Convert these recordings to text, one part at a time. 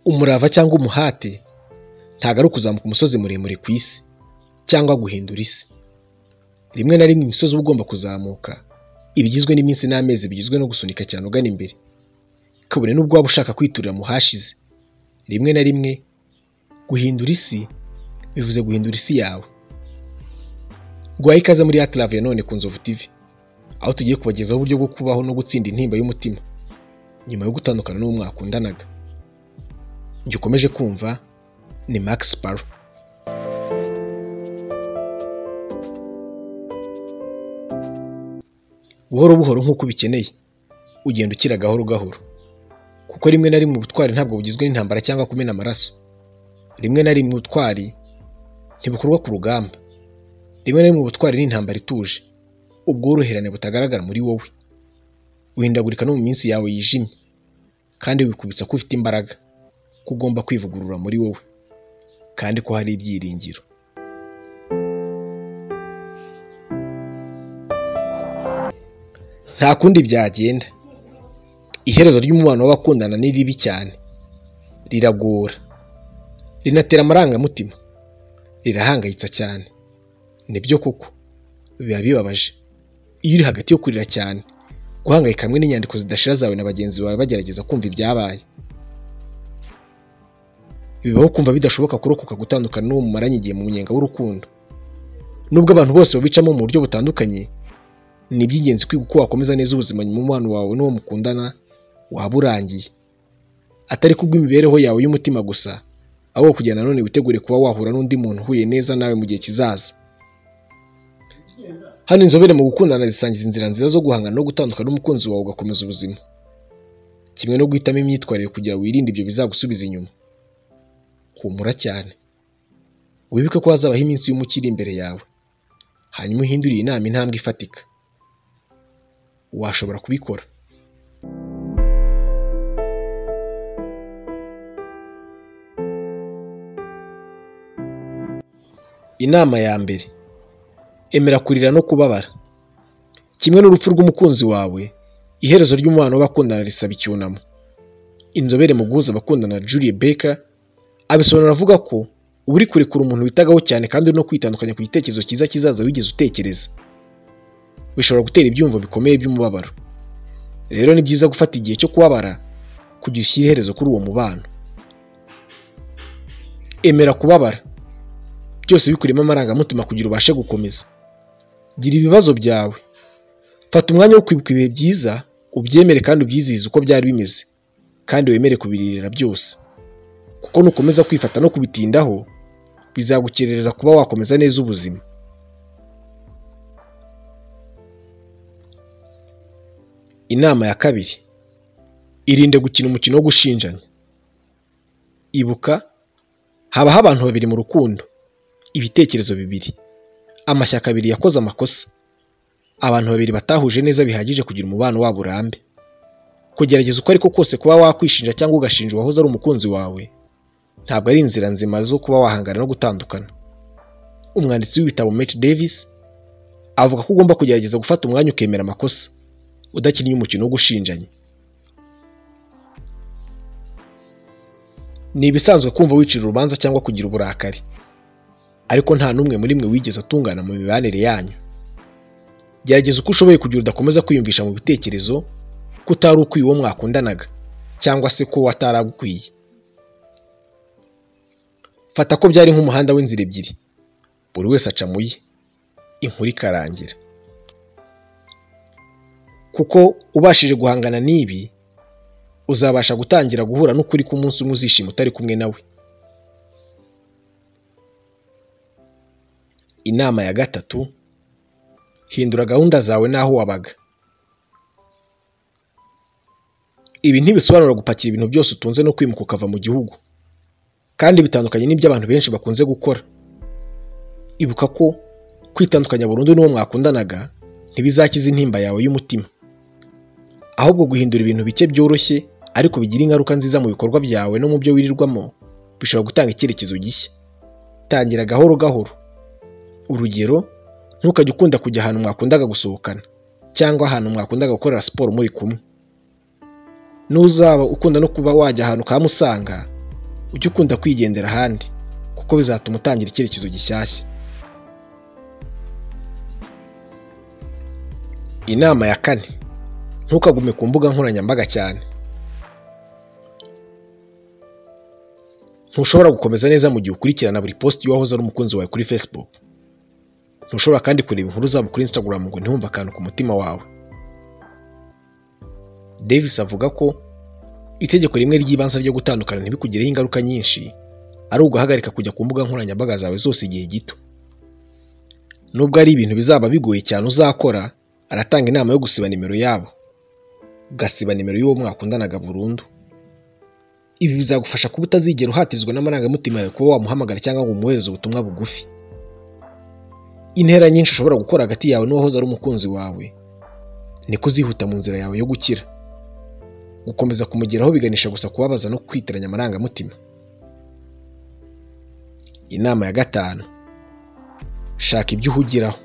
Umurava cyangwa umuhate ntago ari ukuzamuka umusozi muremure ku isi cyangwa guhindura isi. Rimwe na rimwe imisozi uba ugomba kuzamuka ibigizwe n'iminsi n'amezi bigizwe no gusunika cyane ugana imbere, kabone n'ubwo waba ushaka kwiturira mu hashize. Rimwe na rimwe guhindura isi bivuze guhindura isi yawe. Guhaye ikaze muri Hano ya none ku Inzoovutv, aho tugiye kubagezaho uburyo bwo kubaho no gutsinda intimba y'umutima nyuma yo gutandukana n'uwo mwakundanaga. Njye ukomeje kumva ni Max Sparrow. Buhoro buhoro nk'uko ubikeneye ugenda ukira gahoro gahoro, kuko rimwe na rimwe ubutwari ntabwo bugizwe n'intambara cyangwa kumena amaraso. Rimwe na rimwe ubutwari ntibukorwa ku rugamba. Rimwe na rimwe ubutwari ni intambara ituje, ubworoherane butagaragara muri wowe. Uhindagurika no mu minsi yawe yijimye, kandi wikubitsa ko ufite imbaraga, ko ugomba kwivugurura muri wowe, kandi ko hari ibyiringiro. Nta kundi byagenda. Iherezo ry'umubano w'abakundana ni ribi cyane, riragora, rinatera amarangamutima, rirahangayitsa cyane. Nibyo koko biba bibabaje iyo uri hagati yo kurira cyane, guhangayika hamwe n'inyandiko zidashira zawe na bagenzi bawe bagerageza kumva ibyabaye. Bibaho kumva bidashoboka kurokoka gutandukana n'uwo mumaranye igihe mu munyenga w'urukundo. Nubwo abantu bose babicamo mu buryo butandukanye, ni iby'ingenzi kwiga uko wakomeza neza ubuzima nyuma umubano wawe n'uwo mukundana waba urangiye. Atari kubw'imibereho yawe y'umutima gusa, ahubwo kugira nanone witegure kuba wahura n'undi muntu uhuye neza nawe mu gihe kizaza. Hano inzobere mu gukundana zisangiza inzira nziza zo guhangana no gutandukana n'umukunzi wawe ugakomeza ubuzima, kimwe no guhitamo imyitwarire kugira wirinde ibyo bizagusubiza inyuma. Humura cyane, wibuke ko hazabaho iminsi y'umukiri imbere yawe, hanyuma uhindurire inama intambwe ifatika. Washobora kubikora. Inama ya mbere: emera kurira no kubabara. Kimwe n'urupfu rw'umukunzi wawe, iherezo ry'umubano w'abakundana risaba icyunamo. Inzobere mu guhuza abakundana Julie Becker abisobanura avuga ko uri kurekura umuntu witagaho cyane kandi no kwitandukanya ku gitekerezo cyiza kizaza wigeze utekereza bishobora gutera ibyumvo bikomeye by'umubabaro. Rero ni byiza gufata igihe cyo kubabara kugira ushyire iherezo kuri uwo mubano. Emera kubabara, byose bikurimo amarangamutima kugira ubashe gukomeza. Gira ibibazo byawe, fata umwanya wo kwibuka ibihe byiza, ubyemere kandi ubyizihize uko byari bimeze, kandi wemere kubiririra byose, kuko nukomeza kwifata no kubitindaho bizagukerereza kuba wakomeza neza ubuzima. Inama ya kabiri: irinde gukina umukino wo gushinjanya. Ibuka, habaho abantu babiri mu rukundo, ibitekerezo bibiri, amashyaka abiri yakoze amakosa, abantu babiri batahuje neza bihagije kugira umubano wabo urambe. Kugerageza uko ariko kose kuba wakwishinja cyangwa ugashinja uwahoze ari umukunzi wawe ntabwo ari inzira nzima zo kuba wahangana no gutandukana. Umwanditsi w'ibitabo Menya avuga ko ugomba kugerageza gufata umwanya ukemera amakosa, udakinnye umukino wo gushinjanya. Ni ibisanzwe kumva wicira urubanza cyangwa kugira uburakari, ariko nta n'umwe muri mwe wigeze atungana mu mibanire yanyu. Gerageza uko ushoboye kugira udakomeza kwiyumvisha mu bitekerezo ko utari ukwiye uwo mwakundanaga cyangwa se ko wataragukwiye. Fata ko byari nk'umuhanda w'inzira ebyiri, buri wese aca mu ye, inkuru ikarangira. Kuko ubashije guhangana n'ibi, uzabasha gutangira guhura n'ukuri k'umunsi umwe uzishima utari kumwe nawe. Inama ya gatatu: hindura gahunda zawe n'aho wabaga. Ibi ntibisobanura gupakira ibintu byose utunze no kwimuka ukava mu gihugu, kandi bitandukanye n'ibyo abantu benshi bakunze gukora. Ibuka ko kwitandukanya burundu n'uwo mwakundanaga ntibizakiza intimba yawe y'umutima, ahubwo guhindura ibintu bike byoroshye ariko bigira ingaruka nziza mu bikorwa byawe no mu byo wirirwamo bishobora gutanga icyerekezo gishya. Tangira gahoro gahoro. Urugero, ntukajye ukunda kujya ahantu mwakundaga gusohokana cyangwa ahantu mwakundaga gukorera siporo muri kumwe. Nuzaba ukunda no kuba wajya ahantu kamusanga, ujye ukunda kwigendera ahandi kuko bizatuma utangira icyerekezo gishyashya. Inama ya 4, ntukagume ku mbuga nkoranyambaga cyane. Ntushobora gukomeza neza mu gihe ukurikirana buri post y'uwahoze ari umukunzi wawe kuri Facebook. Ntushobora kandi kureba inkuru zabo kuri Instagram ngo ntihumve akantu ku mutima wawe. Davis avuga ko itegeko rimwe ry'ibanze ryo gutandukana ntibikugireho ingaruka nyinshi ari uguhagarika kujya ku mbuga nkoranyambaga zawe zose igihe gito. Nubwo ari ibintu bizaba bigoye cyane uzakora, aratanga inama yo gusiba nimero yabo, ugasiba nimero y'uwo mwakundanaga burundu. Ibi bizagufasha kuba utazigera uhatizwa n'amarangamutima yawe kuba wamuhamagara cyangwa ngo umuhereze ubutumwa bugufi. Intera nyinshi ushobora gukora hagati yawe n'uwahoze ari umukunzi wawe niko uzihuta mu nzira yawe yo gukira. Gukomeza kumugeraho biganisha gusa kubabaza no kwitiranya amarangamutima. Inama ya 5, shaka ibyo uhugiraho.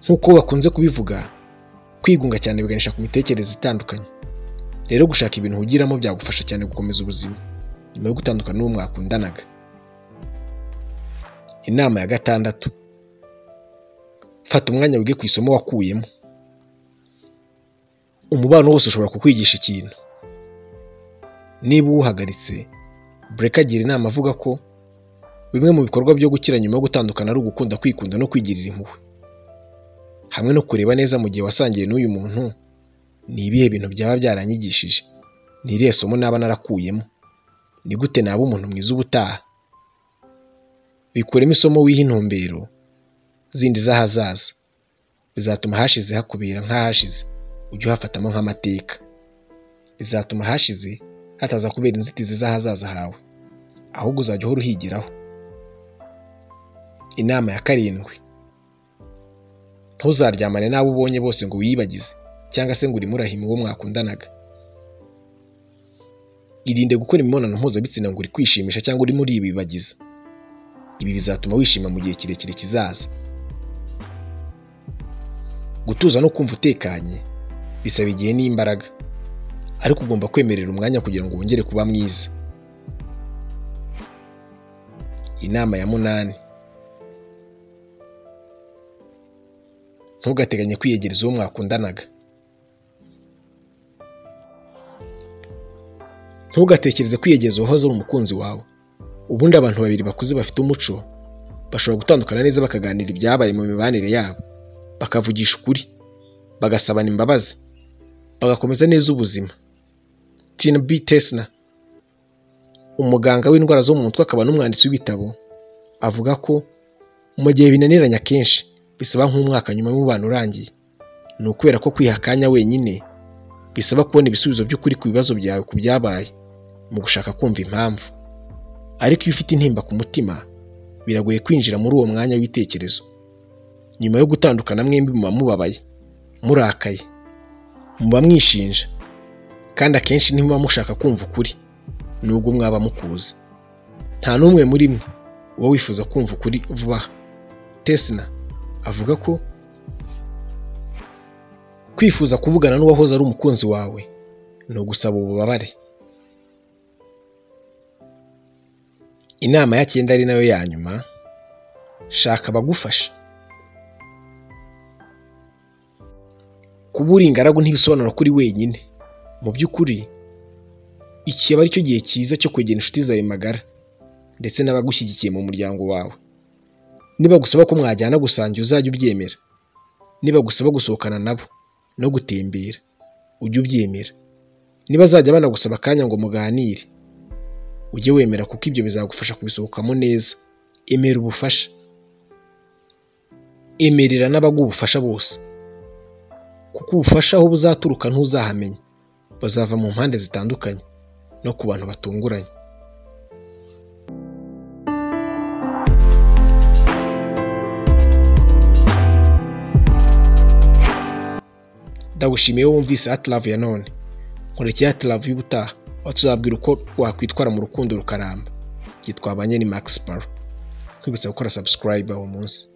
Nk'uko bakunze kubivuga, kwigunga cyane biganisha ku mitekerereze itandukanye. Rero gushaka ibintu uhugiramo byagufasha cyane gukomeza ubuzima nyuma yo gutandukana n'uwo mwakundanaga. Inama ya 6, fata umwanya wige ku isomo wakuyemo. Umubano wose ushobora kukwigisha ikintu. Niba uwuhagaritse, Break agira inama avuga ko bimwe mu bikorwa byo gukira nyuma yo gutandukana ari ugukunda kwikunda no kwigirira impuhwe, hamwe no kureba neza mu gihe wasangiye n'uyu muntu ni ibihe bintu byaba byaranyigishije, ni irihe somo naba narakuyemo, ni gute naba umuntu mwiza ubutaha. Bikuremo isomo wiha intumbero zindi z'ahazaza, bizatuma hashize hakubera nk'ahashize, ujye uhafatamo nk'amateka. Bizatuma hashize hataza kubera inzitizi z'ahazaza hawe, ahubwo uzajya uhora uhigiraho. Inama ya 7, ntuzaryamane n'abo ubonye bose ngo wiyibagize cyangwa se ngo urimo urahima uwo mwakundanaga. Irinde gukora imibonano mpuzabitsina ngo uri kwishimisha cyangwa urimo uribibagiza. Ibi bizatuma wishima mu gihe kirekire kizaza. Gutuza no kumva utekanye bisaba igihe n'imbaraga, ariko ugomba kwemerera umwanya kugira ngo wongere kuba mwiza. Inama ya 8, ntugateganye kwiyegereza uwo mwakundanaga. Ntugatekereze kwiyegereza uwahoze ari umukunzi wawe. Ubundi abantu babiri bakuze bafite umuco bashobora gutandukana neza bakaganira ibyabaye mu mibanire yabo, bakavugisha ukuri, bagasabana imbabazi, bagakomeza neza ubuzima. Tesna, umuganga w'indwara zo mu mutwe akaba n'umwanditsi w'ibitabo, avuga ko mu gihe binaniranya kenshi bisaba nk'umwaka nyuma y'umubano urangiye. Ni ukubera ko kwiha akanya wenyine bisaba kubona ibisubizo by'ukuri ku bibazo byawe ku byabaye mu gushaka kumva impamvu. Ariko iyo ufite intimba ku mutima, biragoye kwinjira muri uwo mwanya w'ibitekerezo. Nyuma yo gutandukana mwembi muba mubabaye, murakaye, muba mwishinja, kandi akenshi ntimuba mushaka kumva ukuri nubwo mwaba mukuzi. Nta n'umwe muri mwe uba wifuza kumva ukuri vuba. Tesna avuga ko kwifuza kuvugana n'uwahoze ari umukunzi wawe ni ugusaba ububabare. Inama ya 9 ari nayo ya nyuma, shaka abagufasha. Kuba uri ingaragu ntibisobanura kuri wenyine. Mu by'ukuri iki aba ari cyo gihe cyiza cyo kwegera inshuti zawe magara ndetse n'abagushyigikiye mu muryango wawe. Niba gusaba ko mwajyana gusangira uzajya ubyemera. Niba gusaba gusohokana nabo no gutembera ujye ubyemera. Niba azajya banagusaba akanya ngo muganire ujye wemera, kuko ibyo bizagufasha kubisohokamo neza. Emera ubufasha, emerera n'abagufasha bose, kuko ubufasha aho buzaturuka ntuzahamenya. Bazava mu mpande zitandukanye no ku bantu batunguranye. Ndagushimiye wumvise @love ya none. Nkurekeye @love y'ubutaha, aho tuzabwira uko wakwitwara mu rukundo rukaramba. Twabanye ni Max Sparrow. Kwibutsa gukora subscribe aho munsi.